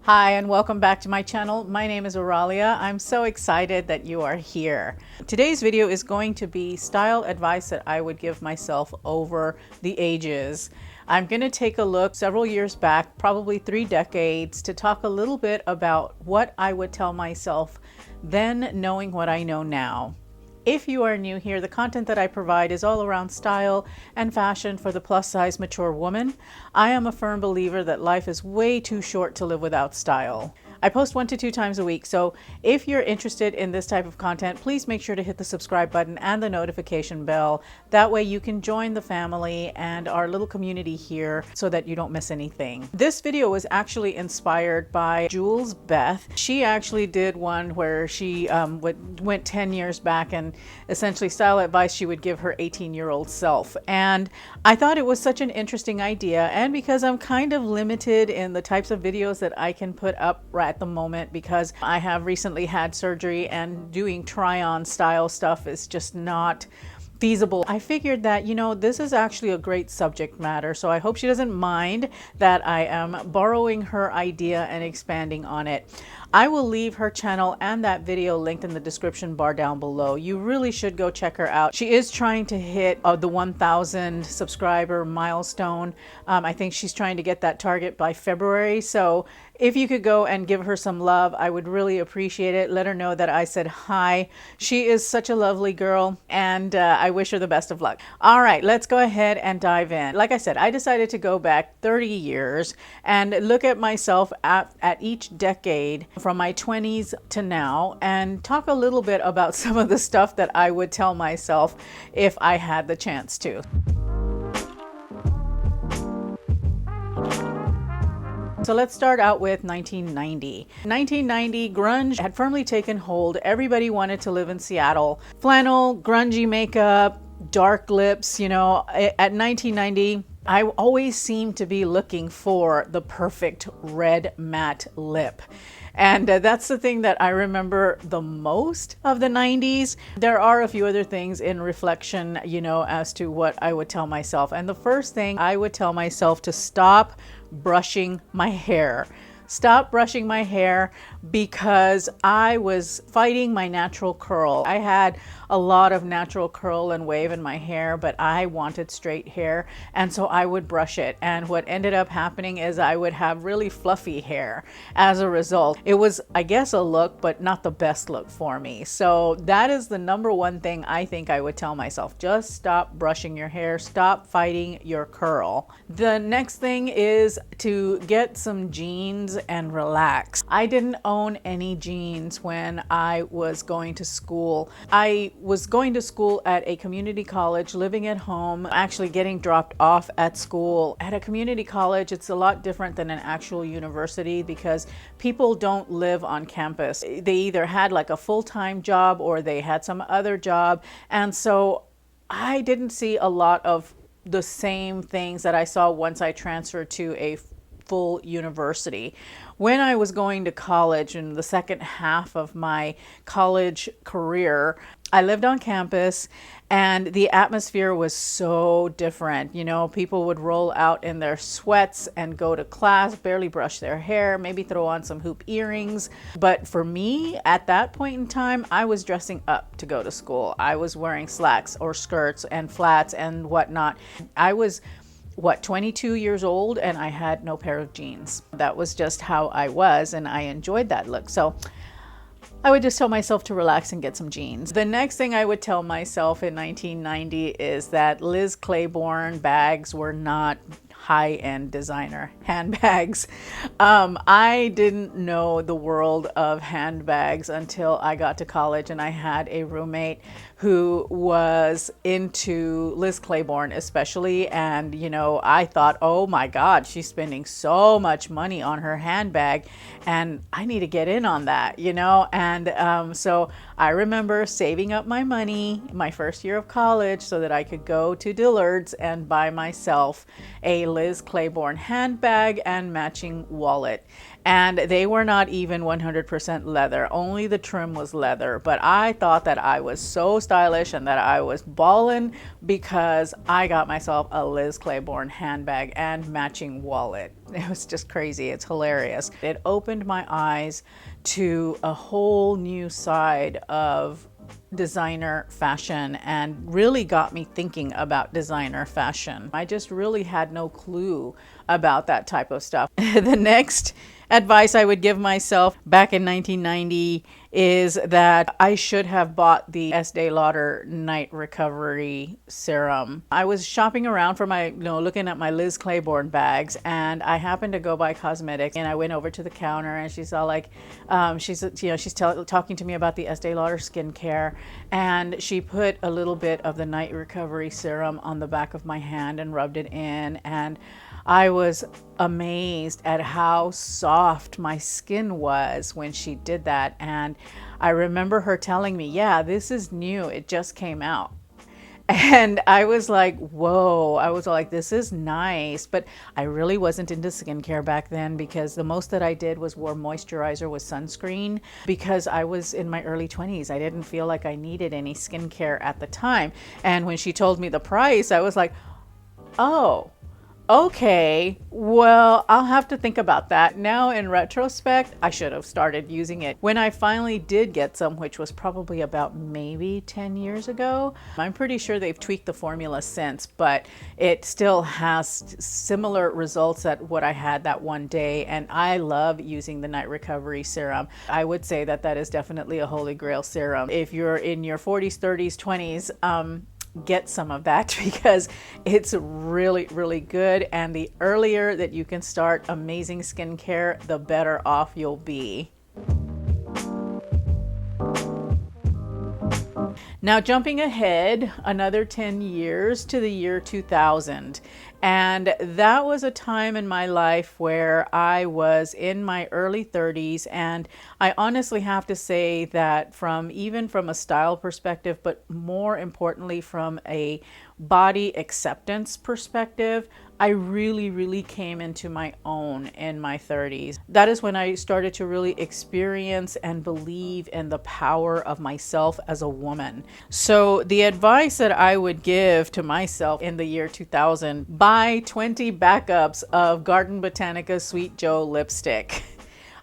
Hi, and welcome back to my channel. My name is Auralia. I'm so excited that you are here. Today's video is going to be style advice that I would give myself over the ages. I'm going to take a look several years back, probably 3 decades, to talk a little bit about what I would tell myself then, knowing what I know now. If you are new here, the content that I provide is all around style and fashion for the plus-size mature woman. I am a firm believer that life is way too short to live without style. I post 1 to 2 times a week, so if you're interested in this type of content, please make sure to hit the subscribe button and the notification bell. That way you can join the family and our little community here so that you don't miss anything. This video was actually inspired by Jules Beth. She actually did one where she went 10 years back and essentially style advice she would give her 18-year-old self. And I thought it was such an interesting idea, and because I'm kind of limited in the types of videos that I can put up right at the moment because I have recently had surgery and doing try-on style stuff is just not feasible. I figured that, this is actually a great subject matter, so I hope she doesn't mind that I am borrowing her idea and expanding on it. I will leave her channel and that video linked in the description bar down below. You really should go check her out. She is trying to hit the 1,000 subscriber milestone. I think she's trying to get that target by February, so if you could go and give her some love, I would really appreciate it. Let her know that I said hi. She is such a lovely girl, and I wish her the best of luck. All right, let's go ahead and dive in. Like I said, I decided to go back 30 years and look at myself at each decade from my 20s to now and talk a little bit about some of the stuff that I would tell myself if I had the chance to. So let's start out with 1990. 1990, grunge had firmly taken hold. Everybody wanted to live in Seattle. Flannel, grungy makeup, dark lips, At 1990, I always seemed to be looking for the perfect red matte lip. And that's the thing that I remember the most of the 90s. There are a few other things in reflection, as to what I would tell myself. And the first thing I would tell myself to stop brushing my hair. Stop brushing my hair because I was fighting my natural curl. I had a lot of natural curl and wave in my hair, but I wanted straight hair, and so I would brush it. And what ended up happening is I would have really fluffy hair as a result. It was, I guess, a look, but not the best look for me. So that is the number one thing I think I would tell myself. Just stop brushing your hair. Stop fighting your curl. The next thing is to get some jeans and relax. I didn't own any jeans when I was going to school. I was going to school at a community college, living at home, actually getting dropped off at school. At a community college, it's a lot different than an actual university because people don't live on campus. They either had like a full-time job or they had some other job. And so I didn't see a lot of the same things that I saw once I transferred to a full university. When I was going to college in the second half of my college career, I lived on campus and the atmosphere was so different. People would roll out in their sweats and go to class, barely brush their hair, maybe throw on some hoop earrings. But for me, at that point in time, I was dressing up to go to school. I was wearing slacks or skirts and flats and whatnot. I was 22 years old, and I had no pair of jeans. That was just how I was, and I enjoyed that look. So I would just tell myself to relax and get some jeans. The next thing I would tell myself in 1990 is that Liz Claiborne bags were not high-end designer handbags. I didn't know the world of handbags until I got to college, and I had a roommate who was into Liz Claiborne especially, and I thought, oh my God, she's spending so much money on her handbag and I need to get in on that, and so I remember saving up my money my first year of college so that I could go to Dillard's and buy myself a Liz Claiborne handbag and matching wallet. And they were not even 100% leather, only the trim was leather. But I thought that I was so stylish and that I was ballin' because I got myself a Liz Claiborne handbag and matching wallet. It was just crazy. It's hilarious. It opened my eyes to a whole new side of designer fashion and really got me thinking about designer fashion. I just really had no clue about that type of stuff. The next advice I would give myself back in 1990 is that I should have bought the Estee Lauder Night Recovery Serum. I was shopping around for my, looking at my Liz Claiborne bags, and I happened to go by cosmetics, and I went over to the counter, and she's all like, she's talking to me about the Estee Lauder skincare, and she put a little bit of the Night Recovery Serum on the back of my hand and rubbed it in, and I was amazed at how soft my skin was when she did that. And I remember her telling me, yeah, this is new. It just came out. And I was like, whoa, I was like, this is nice. But I really wasn't into skincare back then because the most that I did was wore moisturizer with sunscreen because I was in my early 20s. I didn't feel like I needed any skincare at the time. And when she told me the price, I was like, oh, okay, well, I'll have to think about that. Now, in retrospect, I should have started using it. When I finally did get some, which was probably about maybe 10 years ago, I'm pretty sure they've tweaked the formula since, but it still has similar results at what I had that one day, and I love using the Night Recovery Serum. I would say that that is definitely a holy grail serum. If you're in your 40s, 30s, 20s, get some of that because it's really, really good. And the earlier that you can start amazing skincare, the better off you'll be. Now, jumping ahead another 10 years to the year 2000. And that was a time in my life where I was in my early 30s. And I honestly have to say that even from a style perspective, but more importantly from a body acceptance perspective, I really, really came into my own in my 30s. That is when I started to really experience and believe in the power of myself as a woman. So the advice that I would give to myself in the year 2000, buy 20 backups of Garden Botanica Sweet Joe lipstick.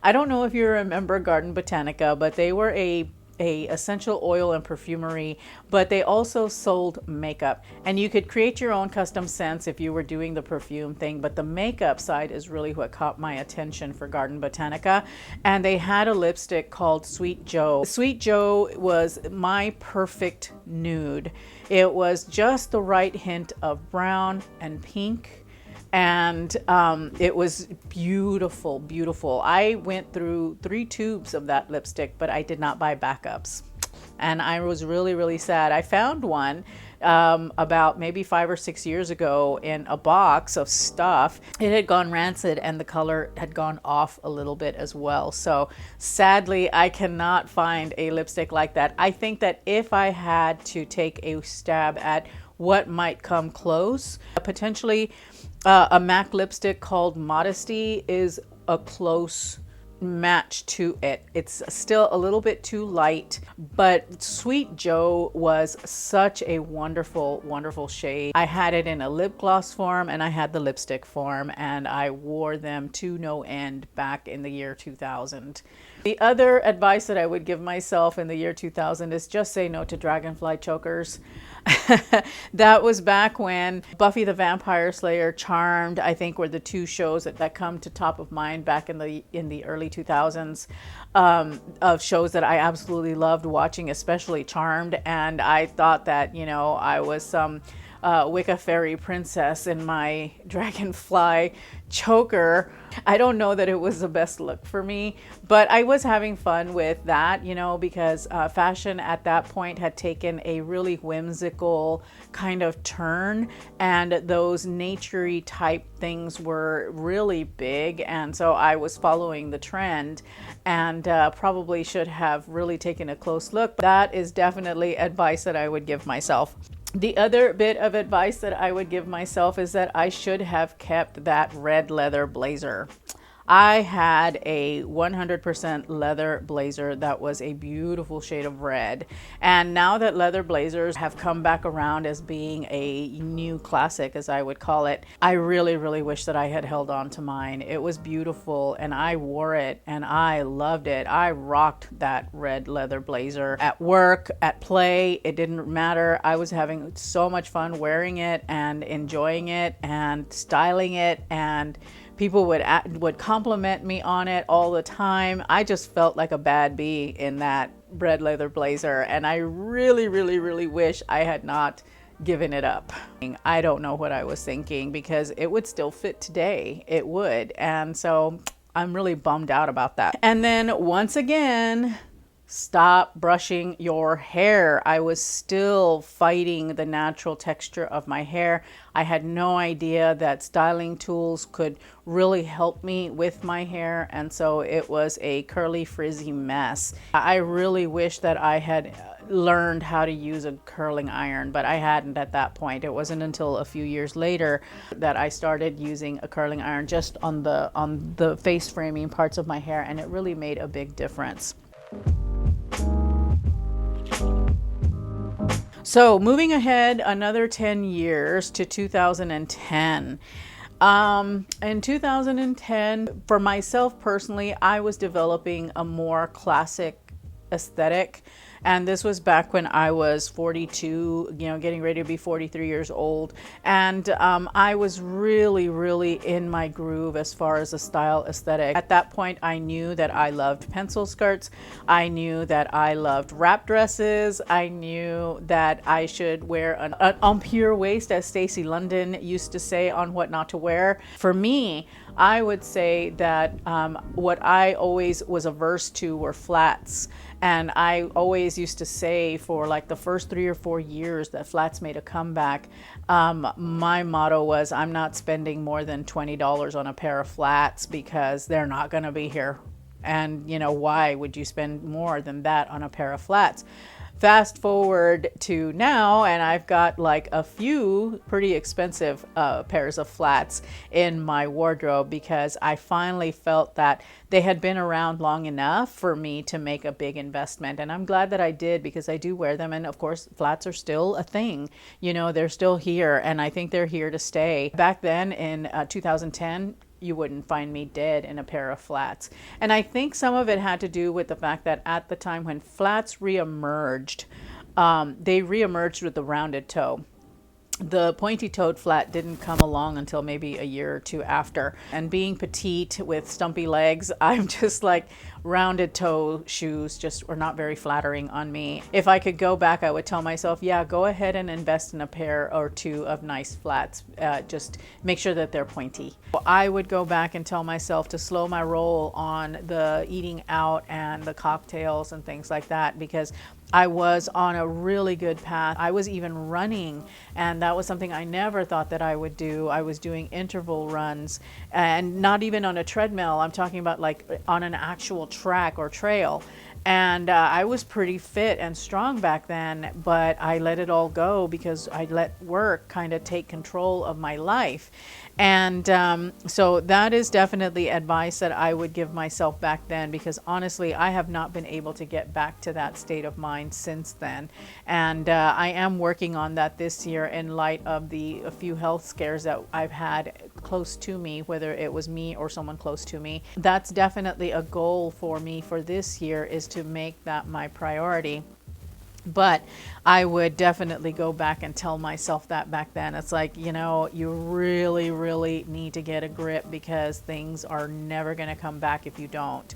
I don't know if you remember Garden Botanica, but they were a essential oil and perfumery, but they also sold makeup, and you could create your own custom scents if you were doing the perfume thing, but the makeup side is really what caught my attention for Garden Botanica. And they had a lipstick called Sweet Joe. Sweet Joe was my perfect nude. It was just the right hint of brown and pink, and it was beautiful, beautiful. I went through 3 tubes of that lipstick, but I did not buy backups, and I was really, really sad. I found one about maybe 5 or 6 years ago in a box of stuff. It had gone rancid and the color had gone off a little bit as well. So sadly, I cannot find a lipstick like that. I think that if I had to take a stab at what might come close, potentially a MAC lipstick called Modesty is a close match to it. It's still a little bit too light, but Sweet Joe was such a wonderful, wonderful shade. I had it in a lip gloss form and I had the lipstick form, and I wore them to no end back in the year 2000. The other advice that I would give myself in the year 2000 is just say no to dragonfly chokers. That was back when Buffy the Vampire Slayer, Charmed, I think were the 2 shows that come to top of mind back in the early 2000s, of shows that I absolutely loved watching, especially Charmed. And I thought that, I was some Wicca fairy princess in my dragonfly choker. I don't know that it was the best look for me, but I was having fun with that, because fashion at that point had taken a really whimsical kind of turn, and those naturey type things were really big. And so I was following the trend, and probably should have really taken a close look. That is definitely advice that I would give myself. The other bit of advice that I would give myself is that I should have kept that red leather blazer. I had a 100% leather blazer that was a beautiful shade of red. And now that leather blazers have come back around as being a new classic, as I would call it, I really, really wish that I had held on to mine. It was beautiful and I wore it and I loved it. I rocked that red leather blazer at work, at play. It didn't matter. I was having so much fun wearing it and enjoying it and styling it, and people would compliment me on it all the time. I just felt like a bad bee in that red leather blazer, and I really, really, really wish I had not given it up. I don't know what I was thinking, because it would still fit today. It would. And so I'm really bummed out about that. And then once again, stop brushing your hair. I was still fighting the natural texture of my hair. I had no idea that styling tools could really help me with my hair, and so it was a curly, frizzy mess. I really wish that I had learned how to use a curling iron, but I hadn't at that point. It wasn't until a few years later that I started using a curling iron just on the face framing parts of my hair, and it really made a big difference. So moving ahead another 10 years to 2010. In 2010, for myself personally, I was developing a more classic aesthetic. And this was back when I was 42, getting ready to be 43 years old. And I was really, really in my groove as far as the style aesthetic. At that point, I knew that I loved pencil skirts. I knew that I loved wrap dresses. I knew that I should wear an empire waist, as Stacey London used to say on What Not to Wear. For me, I would say that what I always was averse to were flats. And I always used to say, for like the first 3 or 4 years that flats made a comeback, my motto was, I'm not spending more than $20 on a pair of flats, because they're not going to be here. And why would you spend more than that on a pair of flats? Fast forward to now, and I've got like a few pretty expensive pairs of flats in my wardrobe, because I finally felt that they had been around long enough for me to make a big investment. And I'm glad that I did, because I do wear them. And of course, flats are still a thing. They're still here, and I think they're here to stay. Back then in 2010, you wouldn't find me dead in a pair of flats. And I think some of it had to do with the fact that at the time when flats reemerged, they reemerged with the rounded toe. The pointy-toed flat didn't come along until maybe a year or two after. And being petite with stumpy legs, I'm just like, rounded toe shoes just were not very flattering on me. If I could go back, I would tell myself, yeah, go ahead and invest in a pair or two of nice flats. Just make sure that they're pointy. I would go back and tell myself to slow my roll on the eating out and the cocktails and things like that, because I was on a really good path. I was even running, and that was something I never thought that I would do. I was doing interval runs, and not even on a treadmill. I'm talking about like on an actual track or trail. And I was pretty fit and strong back then, but I let it all go because I let work kind of take control of my life. And so that is definitely advice that I would give myself back then, because honestly, I have not been able to get back to that state of mind since then. And I am working on that this year in light of a few health scares that I've had close to me, whether it was me or someone close to me. That's definitely a goal for me for this year, is to make that my priority. But I would definitely go back and tell myself that back then. It's like, you really, really need to get a grip, because things are never going to come back if you don't.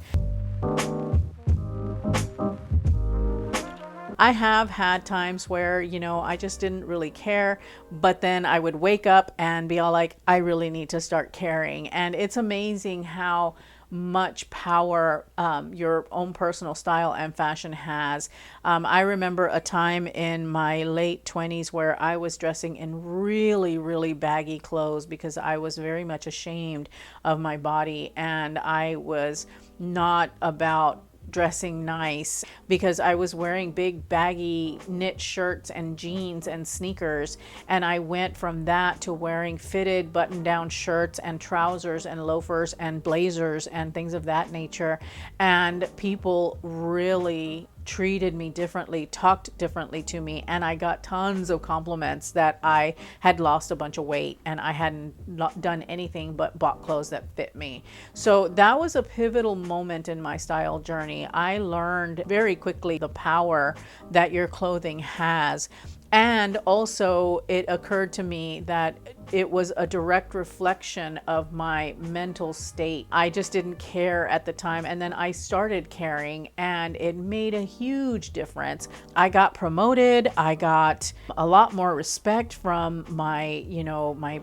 I have had times where, I just didn't really care, but then I would wake up and be all like, I really need to start caring. And it's amazing how much power your own personal style and fashion has. I remember a time in my late 20s where I was dressing in really, really baggy clothes because I was very much ashamed of my body, and I was not about dressing nice because I was wearing big baggy knit shirts and jeans and sneakers. And I went from that to wearing fitted button-down shirts and trousers and loafers and blazers and things of that nature. And people really treated me differently, talked differently to me, and I got tons of compliments that I had lost a bunch of weight and I hadn't done anything but bought clothes that fit me. So that was a pivotal moment in my style journey. I learned very quickly the power that your clothing has. And also it occurred to me that it was a direct reflection of my mental state. I just didn't care at the time. And then I started caring, and it made a huge difference. I got promoted. I got a lot more respect from my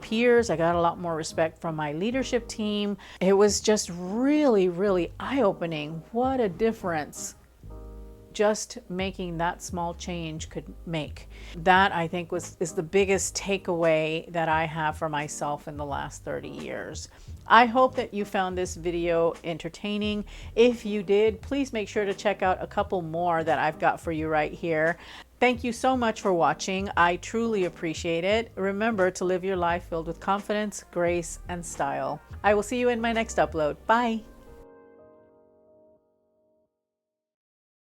peers. I got a lot more respect from my leadership team. It was just really, really eye-opening. What a difference just making that small change could make. That, I think, is the biggest takeaway that I have for myself in the last 30 years. I hope that you found this video entertaining. If you did, please make sure to check out a couple more that I've got for you right here. Thank you so much for watching. I truly appreciate it. Remember to live your life filled with confidence, grace, and style. I will see you in my next upload. Bye.